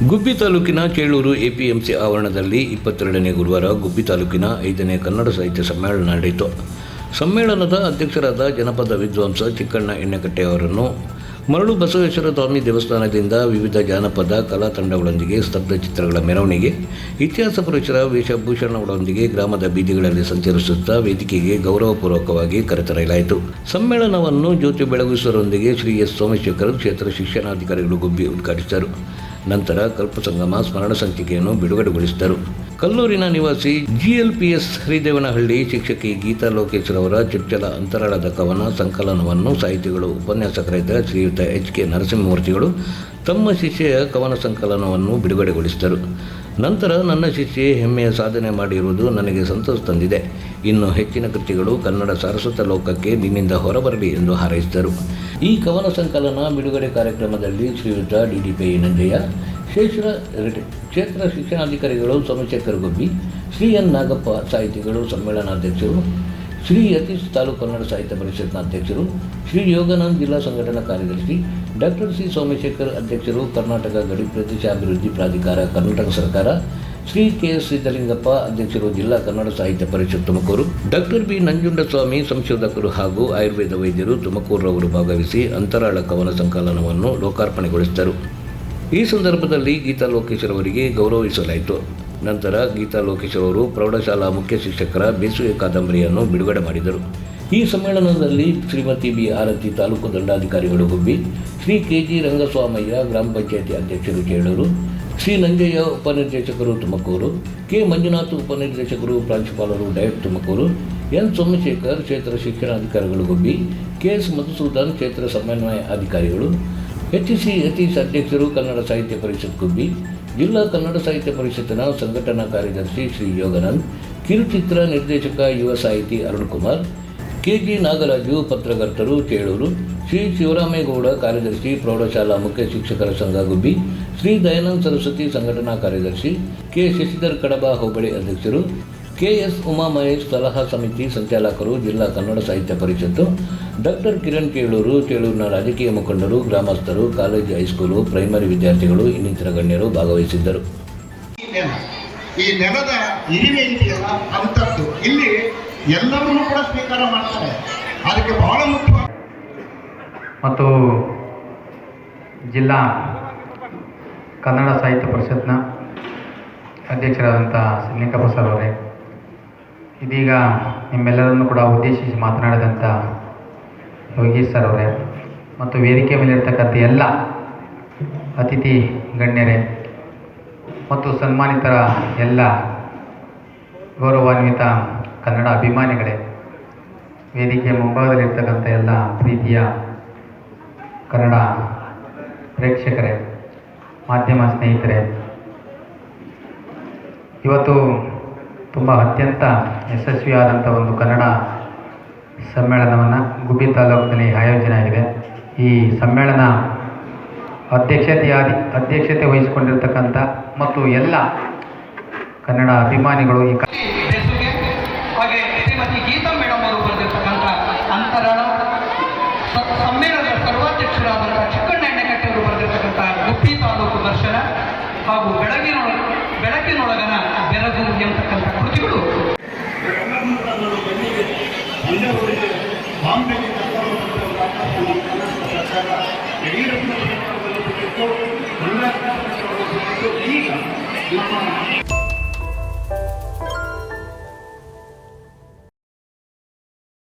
ಗುಬ್ಬಿ ತಾಲೂಕಿನ ಚೇಳೂರು ಎಪಿಎಂಸಿ ಆವರಣದಲ್ಲಿ 22ನೇ ಗುರುವಾರ ಗುಬ್ಬಿ ತಾಲೂಕಿನ 5ನೇ ಕನ್ನಡ ಸಾಹಿತ್ಯ ಸಮ್ಮೇಳನ ನಡೆಯಿತು. ಸಮ್ಮೇಳನದ ಅಧ್ಯಕ್ಷರಾದ ಜನಪದ ವಿದ್ವಾಂಸ ಚಿಕ್ಕಣ್ಣ ಎಣ್ಣೆಕಟ್ಟೆ ಅವರನ್ನು ಮರಳು ಬಸವೇಶ್ವರ ಸ್ವಾಮಿ ದೇವಸ್ಥಾನದಿಂದ ವಿವಿಧ ಜಾನಪದ ಕಲಾ ತಂಡಗಳೊಂದಿಗೆ ಸ್ತಬ್ಧ ಚಿತ್ರಗಳ ಮೆರವಣಿಗೆ, ಇತಿಹಾಸ ಪುರುಷರ ವೇಷಭೂಷಣಗಳೊಂದಿಗೆ ಗ್ರಾಮದ ಬೀದಿಗಳಲ್ಲಿ ಸಂಚರಿಸುತ್ತಾ ವೇದಿಕೆಗೆ ಗೌರವಪೂರ್ವಕವಾಗಿ ಕರೆತರಲಾಯಿತು. ಸಮ್ಮೇಳನವನ್ನು ಜ್ಯೋತಿ ಬೆಳಗಿಸುವರೊಂದಿಗೆ ಶ್ರೀ ಎಸ್ ಸೋಮಶೇಖರ್ ಕ್ಷೇತ್ರ ಶಿಕ್ಷಣಾಧಿಕಾರಿಗಳು ಗುಬ್ಬಿ ಉದ್ಘಾಟಿಸಿದರು. ನಂತರ ಕಲ್ಪಸಂಗಮ ಸ್ಮರಣ ಸಂಚಿಕೆಯನ್ನು ಬಿಡುಗಡೆಗೊಳಿಸಿದರು. ಕಲ್ಲೂರಿನ ನಿವಾಸಿ GLPS ಹರಿದೇವನಹಳ್ಳಿ ಶಿಕ್ಷಕಿ ಗೀತಾ ಲೋಕೇಶ್ ರವರ ಚೊಚ್ಚಲ ಅಂತರಾಳದ ಕವನ ಸಂಕಲನವನ್ನು ಸಾಹಿತಿಗಳು, ಉಪನ್ಯಾಸಕರಾದ ಶ್ರೀಯುತ HK ನರಸಿಂಹಮೂರ್ತಿಗಳು ತಮ್ಮ ಶಿಷ್ಯೆಯ ಕವನ ಸಂಕಲನವನ್ನು ಬಿಡುಗಡೆಗೊಳಿಸಿದರು. ನಂತರ ನನ್ನ ಶಿಷ್ಯೆ ಹೆಮ್ಮೆಯ ಸಾಧನೆ ಮಾಡಿರುವುದು ನನಗೆ ಸಂತೋಷ ತಂದಿದೆ. ಇನ್ನು ಹೆಚ್ಚಿನ ಕೃತಿಗಳು ಕನ್ನಡ ಸಾರಸ್ವತ ಲೋಕಕ್ಕೆ ನಿನ್ನಿಂದ ಹೊರಬರಲಿ ಎಂದು ಹಾರೈಸಿದರು. ಈ ಕವನ ಸಂಕಲನ ಬಿಡುಗಡೆ ಕಾರ್ಯಕ್ರಮದಲ್ಲಿ ಶ್ರೀಯುತ DDP ನಂಜಯ್ಯ, ಕ್ಷೇತ್ರ ಶಿಕ್ಷಣಾಧಿಕಾರಿಗಳು ಸೋಮಶೇಖರ್ ಗುಬ್ಬಿ, ಶ್ರೀ N ನಾಗಪ್ಪ ಸಾಹಿತಿಗಳು ಸಮ್ಮೇಳನಾಧ್ಯಕ್ಷರು, ಶ್ರೀ ಯತೀಶ್ ತಾಲೂಕು ಕನ್ನಡ ಸಾಹಿತ್ಯ ಪರಿಷತ್ನ ಅಧ್ಯಕ್ಷರು, ಶ್ರೀ ಯೋಗಾನಂದ್ ಜಿಲ್ಲಾ ಸಂಘಟನಾ ಕಾರ್ಯದರ್ಶಿ, ಡಾಕ್ಟರ್ C ಸೋಮಶೇಖರ್ ಅಧ್ಯಕ್ಷರು, ಕರ್ನಾಟಕ ಗಡಿ ಪ್ರದೇಶ ಅಭಿವೃದ್ಧಿ ಪ್ರಾಧಿಕಾರ ಕರ್ನಾಟಕ ಸರ್ಕಾರ, ಶ್ರೀ KS ಸಿದ್ದಲಿಂಗಪ್ಪ ಅಧ್ಯಕ್ಷರು, ಜಿಲ್ಲಾ ಕನ್ನಡ ಸಾಹಿತ್ಯ ಪರಿಷತ್ ತುಮಕೂರು, ಡಾಕ್ಟರ್ B ನಂಜುಂಡಸ್ವಾಮಿ ಸಂಶೋಧಕರು ಹಾಗೂ ಆಯುರ್ವೇದ ವೈದ್ಯರು ತುಮಕೂರವರು ಭಾಗವಹಿಸಿ ಅಂತರಾಳ ಕವನ ಸಂಕಲನವನ್ನು ಲೋಕಾರ್ಪಣೆಗೊಳಿಸಿದರು. ಈ ಸಂದರ್ಭದಲ್ಲಿ ಗೀತಾ ಲೋಕೇಶ್ ಅವರಿಗೆ ಗೌರವಿಸಲಾಯಿತು. ನಂತರ ಗೀತಾ ಲೋಕೇಶ್ ಅವರು ಪ್ರೌಢಶಾಲಾ ಮುಖ್ಯ ಶಿಕ್ಷಕರ ಬೇಸುವೆ ಕಾದಂಬರಿಯನ್ನು ಬಿಡುಗಡೆ ಮಾಡಿದರು. ಈ ಸಮ್ಮೇಳನದಲ್ಲಿ ಶ್ರೀಮತಿ B ಆರತಿ ತಾಲೂಕು ದಂಡಾಧಿಕಾರಿಗಳು ಗುಬ್ಬಿ, ಶ್ರೀ KG ರಂಗಸ್ವಾಮಯ್ಯ ಗ್ರಾಮ ಪಂಚಾಯಿತಿ ಅಧ್ಯಕ್ಷರು ಚೇಳೂರು, ಶ್ರೀ ನಂಜಯ್ಯ ಉಪನಿರ್ದೇಶಕರು ತುಮಕೂರು, K ಮಂಜುನಾಥ್ ಉಪನಿರ್ದೇಶಕರು ಪ್ರಾಂಶುಪಾಲರು ಡಯಟ್ ತುಮಕೂರು, N ಸೋಮಶೇಖರ್ ಕ್ಷೇತ್ರ ಶಿಕ್ಷಣಾಧಿಕಾರಿಗಳು ಗುಬ್ಬಿ, KS ಮಧುಸೂದನ್ ಕ್ಷೇತ್ರ ಸಮನ್ವಯ ಅಧಿಕಾರಿಗಳು, HC ಯತೀಶ್ ಅಧ್ಯಕ್ಷರು ಕನ್ನಡ ಸಾಹಿತ್ಯ ಪರಿಷತ್ ಗುಬ್ಬಿ, ಜಿಲ್ಲಾ ಕನ್ನಡ ಸಾಹಿತ್ಯ ಪರಿಷತ್ತಿನ ಸಂಘಟನಾ ಕಾರ್ಯದರ್ಶಿ ಶ್ರೀ ಯೋಗಾನಂದ್, ಕಿರುಚಿತ್ರ ನಿರ್ದೇಶಕ ಯುವ ಸಾಹಿತಿ ಅರುಣ್ ಕುಮಾರ್, KG ನಾಗರಾಜು ಪತ್ರಕರ್ತರು ಚೇಳೂರು, ಶ್ರೀ ಶಿವರಾಮೇಗೌಡ ಕಾರ್ಯದರ್ಶಿ ಪ್ರೌಢಶಾಲಾ ಮುಖ್ಯ ಶಿಕ್ಷಕರ ಸಂಘ ಗುಬ್ಬಿ, ಶ್ರೀ ದಯಾನಂದ ಸರಸ್ವತಿ ಸಂಘಟನಾ ಕಾರ್ಯದರ್ಶಿ, K ಶಶಿಧರ್ ಕಡಬ ಹೋಬಳಿ ಅಧ್ಯಕ್ಷರು, KS ಉಮಾ ಮಹೇಶ್ ಸಲಹಾ ಸಮಿತಿ ಸಂಚಾಲಕರು, ಜಿಲ್ಲಾ ಕನ್ನಡ ಸಾಹಿತ್ಯ ಪರಿಷತ್ತು, ಡಾಕ್ಟರ್ ಕಿರಣ್ ಚೇಳೂರಿನ ರಾಜಕೀಯ ಮುಖಂಡರು, ಗ್ರಾಮಸ್ಥರು, ಕಾಲೇಜು, ಹೈಸ್ಕೂಲು, ಪ್ರೈಮರಿ ವಿದ್ಯಾರ್ಥಿಗಳು ಇನ್ನಿತರ ಗಣ್ಯರು ಭಾಗವಹಿಸಿದ್ದರು. ಈ ನೆಲದ ಹಿರಿಮೆ ಇದೆಯಲ್ಲ ಅಂತದ್ದು ಇಲ್ಲಿ ಎಲ್ಲವನ್ನೂ ಕೂಡ ಸ್ವೀಕಾರ ಮಾಡ್ತಾರೆ. ಅದಕ್ಕೆ ಬಹಳ ಮುಖ್ಯ. ಮತ್ತು ಜಿಲ್ಲಾ ಕನ್ನಡ ಸಾಹಿತ್ಯ ಪರಿಷತ್ನ ಅಧ್ಯಕ್ಷರಾದಂಥ ಲಿಂಗಪ್ಪ ಸರ್ ಅವರೇ, ಇದೀಗ ನಿಮ್ಮೆಲ್ಲರನ್ನು ಕೂಡ ಉದ್ದೇಶಿಸಿ ಮಾತನಾಡಿದಂಥ ಯೋಗೀಶ್ ಸರ್ ಅವರೇ, ಮತ್ತು ವೇದಿಕೆ ಮೇಲಿರ್ತಕ್ಕಂಥ ಎಲ್ಲ ಅತಿಥಿ ಗಣ್ಯರೇ ಮತ್ತು ಸನ್ಮಾನಿತರ ಎಲ್ಲ ಗೌರವಾನ್ವಿತ ಕನ್ನಡ ಅಭಿಮಾನಿಗಳೇ, ವೇದಿಕೆಯ ಮುಂಭಾಗದಲ್ಲಿರ್ತಕ್ಕಂಥ ಎಲ್ಲ ಪ್ರೀತಿಯ ಕನ್ನಡ ಪ್ರೇಕ್ಷಕರೇ, ಮಾಧ್ಯಮ ಸ್ನೇಹಿತರೆ, ಇವತ್ತು ತುಂಬ ಅತ್ಯಂತ ಯಶಸ್ವಿಯಾದಂಥ ಒಂದು ಕನ್ನಡ ಸಮ್ಮೇಳನವನ್ನು ಗುಬ್ಬಿ ತಾಲೂಕಿನಲ್ಲಿ ಆಯೋಜನೆ ಆಗಿದೆ. ಈ ಸಮ್ಮೇಳನ ಅಧ್ಯಕ್ಷತೆ ವಹಿಸಿಕೊಂಡಿರ್ತಕ್ಕಂಥ ಮತ್ತು ಎಲ್ಲ ಕನ್ನಡ ಅಭಿಮಾನಿಗಳು ಈ ಹಾಗೆ ಶ್ರೀಮತಿ ಗೀತಾ ಮೇಡಮ್ ಅವರು ಬರೆದಿರ್ತಕ್ಕಂಥ ಅಂತರಾಳ ಸಮ್ಮೇಳನದ ಸರ್ವಾಧ್ಯಕ್ಷರಾದಂಥ ಚಿಕ್ಕಣ್ಣ ಎಣ್ಣೆಕಟ್ಟೆ ಅವರು ಬರೆದಿರ್ತಕ್ಕಂಥ ಗುಬ್ಬಿ ತಾಲೂಕು ದರ್ಶನ ಹಾಗೂ ಬೆಳಕಿನೊಳಗನ ಬೆರಗು ಎಂಬತಕ್ಕಂಥ ಕೃತಿಗಳು ಈಗ